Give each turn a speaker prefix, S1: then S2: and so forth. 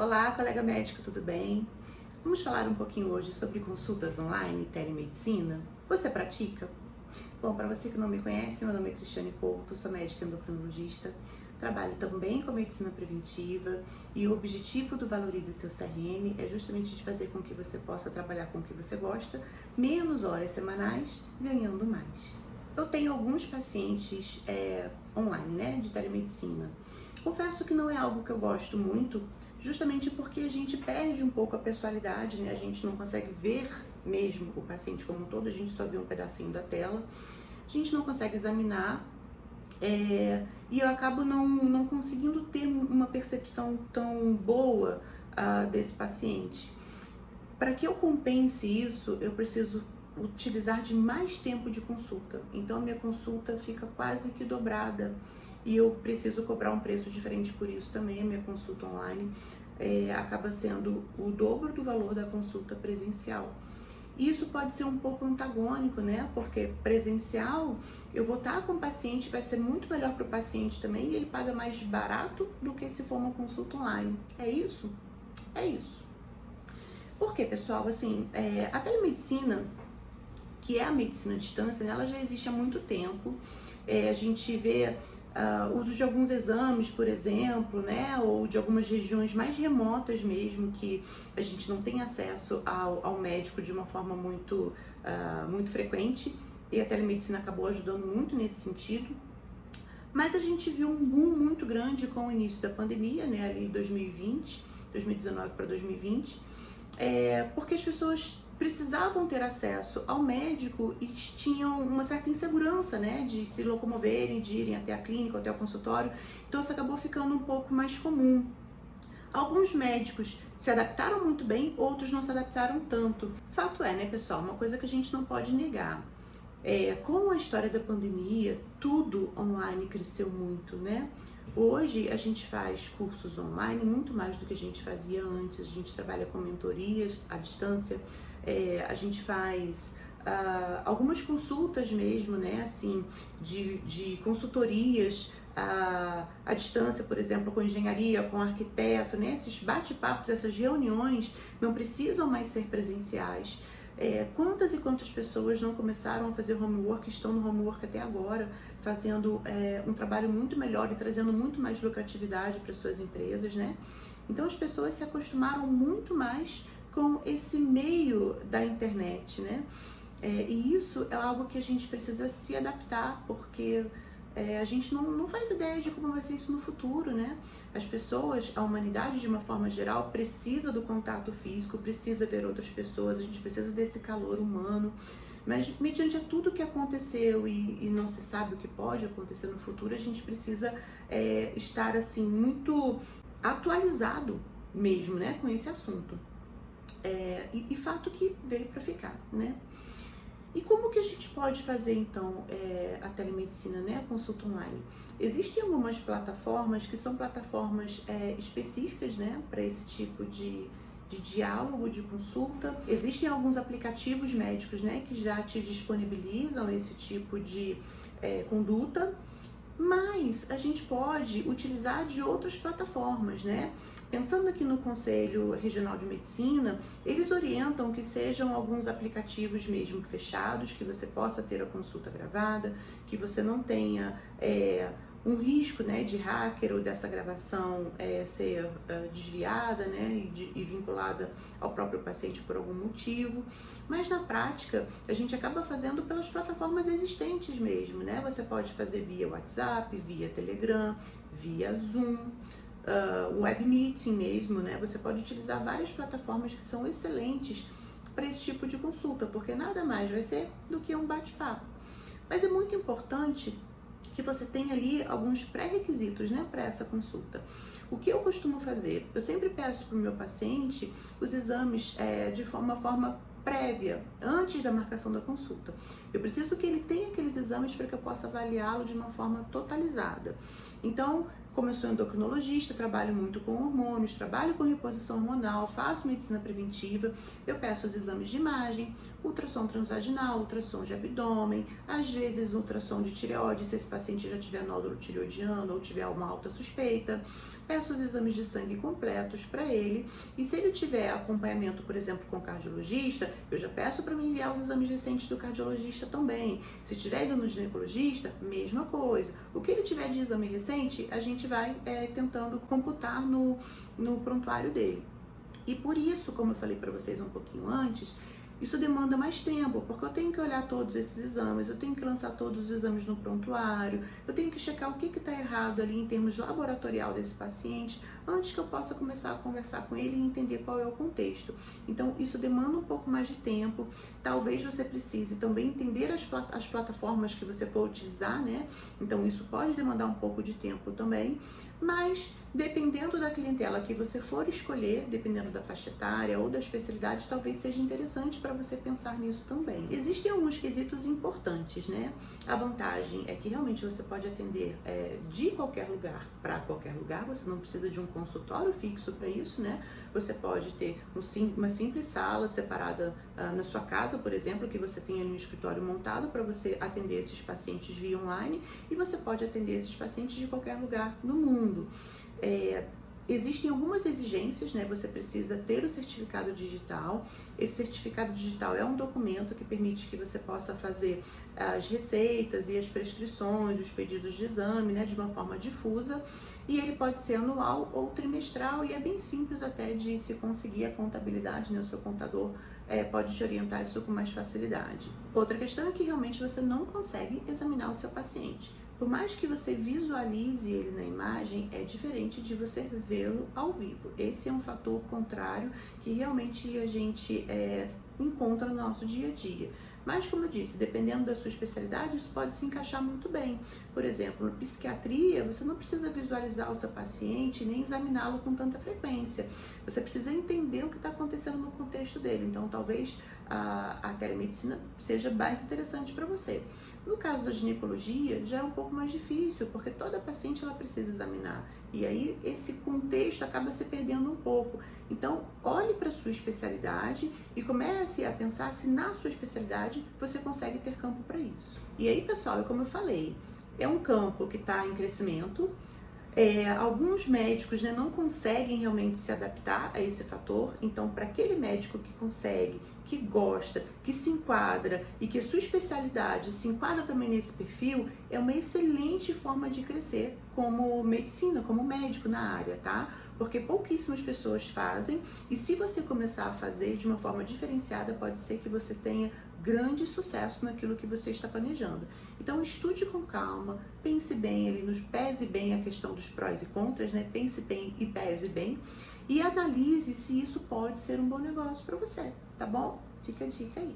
S1: Olá, colega médico, tudo bem? Vamos falar um pouquinho hoje sobre consultas online e telemedicina. Você pratica? Bom, para você que não me conhece, meu nome é Cristiane Couto, sou médica endocrinologista, trabalho também com medicina preventiva e o objetivo do Valorize Seu CRM é justamente de fazer com que você possa trabalhar com o que você gosta, menos horas semanais, ganhando mais. Eu tenho alguns pacientes online, né, de telemedicina. Confesso que não é algo que eu gosto muito, justamente porque a gente perde um pouco a pessoalidade, né? A gente não consegue ver mesmo o paciente como um todo, a gente só vê um pedacinho da tela, a gente não consegue examinar e eu acabo não conseguindo ter uma percepção tão boa desse paciente. Para que eu compense isso, eu preciso utilizar de mais tempo de consulta. Então, a minha consulta fica quase que dobrada e eu preciso cobrar um preço diferente por isso também. A minha consulta online acaba sendo o dobro do valor da consulta presencial. Isso pode ser um pouco antagônico, né? Porque presencial, eu vou estar com o paciente, vai ser muito melhor para o paciente também e ele paga mais barato do que se for uma consulta online. É isso? É isso. Por quê, pessoal? Assim, a telemedicina, que é a medicina à distância, ela já existe há muito tempo. A gente vê o uso de alguns exames, por exemplo, né, ou de algumas regiões mais remotas mesmo, que a gente não tem acesso ao médico de uma forma muito frequente, e a telemedicina acabou ajudando muito nesse sentido. Mas a gente viu um boom muito grande com o início da pandemia, né, ali 2019 para 2020, porque as pessoas precisavam ter acesso ao médico e tinham uma certa insegurança, né, de se locomoverem, de irem até a clínica, até o consultório, então isso acabou ficando um pouco mais comum. Alguns médicos se adaptaram muito bem, outros não se adaptaram tanto. Fato é, né, pessoal, uma coisa que a gente não pode negar. Com a história da pandemia, tudo online cresceu muito, né? Hoje a gente faz cursos online muito mais do que a gente fazia antes, a gente trabalha com mentorias à distância, a gente faz algumas consultas mesmo, né, assim, de consultorias à distância, por exemplo, com engenharia, com arquiteto, né, esses bate-papos, essas reuniões não precisam mais ser presenciais. Quantas e quantas pessoas não começaram a fazer homework, estão no homework até agora, fazendo um trabalho muito melhor e trazendo muito mais lucratividade para suas empresas, né? Então as pessoas se acostumaram muito mais com esse meio da internet, né? E isso é algo que a gente precisa se adaptar, porque a gente não faz ideia de como vai ser isso no futuro, né? As pessoas, a humanidade de uma forma geral, precisa do contato físico, precisa ver outras pessoas, a gente precisa desse calor humano, mas mediante tudo que aconteceu e não se sabe o que pode acontecer no futuro, a gente precisa estar assim muito atualizado mesmo, né, com esse assunto. E fato que veio para ficar, né? E como que a gente pode fazer, então, a telemedicina, né, a consulta online? Existem algumas plataformas que são plataformas específicas, né, para esse tipo de diálogo, de consulta. Existem alguns aplicativos médicos, né, que já te disponibilizam esse tipo de conduta, mas a gente pode utilizar de outras plataformas, né? Pensando aqui no Conselho Regional de Medicina, eles orientam que sejam alguns aplicativos mesmo fechados, que você possa ter a consulta gravada, que você não tenha um risco, né, de hacker ou dessa gravação ser desviada, né, e vinculada ao próprio paciente por algum motivo. Mas na prática, a gente acaba fazendo pelas plataformas existentes mesmo, né? Você pode fazer via WhatsApp, via Telegram, via Zoom, Web Meeting mesmo, né? Você pode utilizar várias plataformas que são excelentes para esse tipo de consulta, porque nada mais vai ser do que um bate-papo. Mas é muito importante que você tenha ali alguns pré-requisitos, né, para essa consulta. O que eu costumo fazer? Eu sempre peço para o meu paciente os exames de uma forma prévia, antes da marcação da consulta. Eu preciso que ele tenha aqueles exames para que eu possa avaliá-lo de uma forma totalizada. Então, Como eu sou endocrinologista, trabalho muito com hormônios, trabalho com reposição hormonal, faço medicina preventiva, eu peço os exames de imagem, ultrassom transvaginal, ultrassom de abdômen, às vezes ultrassom de tireoide, se esse paciente já tiver nódulo tireoidiano ou tiver uma alta suspeita, peço os exames de sangue completos para ele, e se ele tiver acompanhamento, por exemplo, com cardiologista, eu já peço para me enviar os exames recentes do cardiologista também. Se tiver ido no ginecologista, mesma coisa. O que ele tiver de exame recente, a gente vai tentando computar no prontuário dele. E por isso, como eu falei para vocês um pouquinho antes, isso demanda mais tempo, porque eu tenho que olhar todos esses exames, eu tenho que lançar todos os exames no prontuário, eu tenho que checar o que está errado ali em termos laboratorial desse paciente, antes que eu possa começar a conversar com ele e entender qual é o contexto. Então, isso demanda um pouco mais de tempo, talvez você precise também entender as plataformas que você for utilizar, né? Então, isso pode demandar um pouco de tempo também, mas dependendo da clientela que você for escolher, dependendo da faixa etária ou da especialidade, talvez seja interessante para você pensar nisso também. Existem alguns quesitos importantes, né? A vantagem é que realmente você pode atender de qualquer lugar para qualquer lugar, você não precisa de um consultório fixo para isso, né? Você pode ter uma simples sala separada na sua casa, por exemplo, que você tenha um escritório montado para você atender esses pacientes via online, e você pode atender esses pacientes de qualquer lugar no mundo. Existem algumas exigências, né? Você precisa ter o certificado digital. Esse certificado digital é um documento que permite que você possa fazer as receitas e as prescrições, os pedidos de exame, né? De uma forma difusa, e ele pode ser anual ou trimestral, e é bem simples até de se conseguir a contabilidade, né? O seu contador pode te orientar isso com mais facilidade. Outra questão é que realmente você não consegue examinar o seu paciente. Por mais que você visualize ele na imagem, é diferente de você vê-lo ao vivo. Esse é um fator contrário que realmente a gente encontra no nosso dia a dia. Mas, como eu disse, dependendo da sua especialidade, isso pode se encaixar muito bem. Por exemplo, na psiquiatria, você não precisa visualizar o seu paciente nem examiná-lo com tanta frequência. Você precisa entender o que está acontecendo no contexto dele. Então, talvez a telemedicina seja mais interessante para você. No caso da ginecologia, já é um pouco mais difícil, porque toda paciente ela precisa examinar. E aí, esse contexto acaba se perdendo um pouco. Então, olhe para a sua especialidade e comece a pensar se na sua especialidade você consegue ter campo para isso. E aí, pessoal, como eu falei, é um campo que está em crescimento. Alguns médicos, né, não conseguem realmente se adaptar a esse fator. Então, para aquele médico que consegue, que gosta, que se enquadra e que a sua especialidade se enquadra também nesse perfil, é uma excelente forma de crescer como medicina, como médico na área, tá? Porque pouquíssimas pessoas fazem, e se você começar a fazer de uma forma diferenciada, pode ser que você tenha grande sucesso naquilo que você está planejando. Então, estude com calma, pense bem ali, pese bem a questão dos prós e contras, né? Pense bem e pese bem, e analise se isso pode ser um bom negócio para você, tá bom? Fica a dica aí.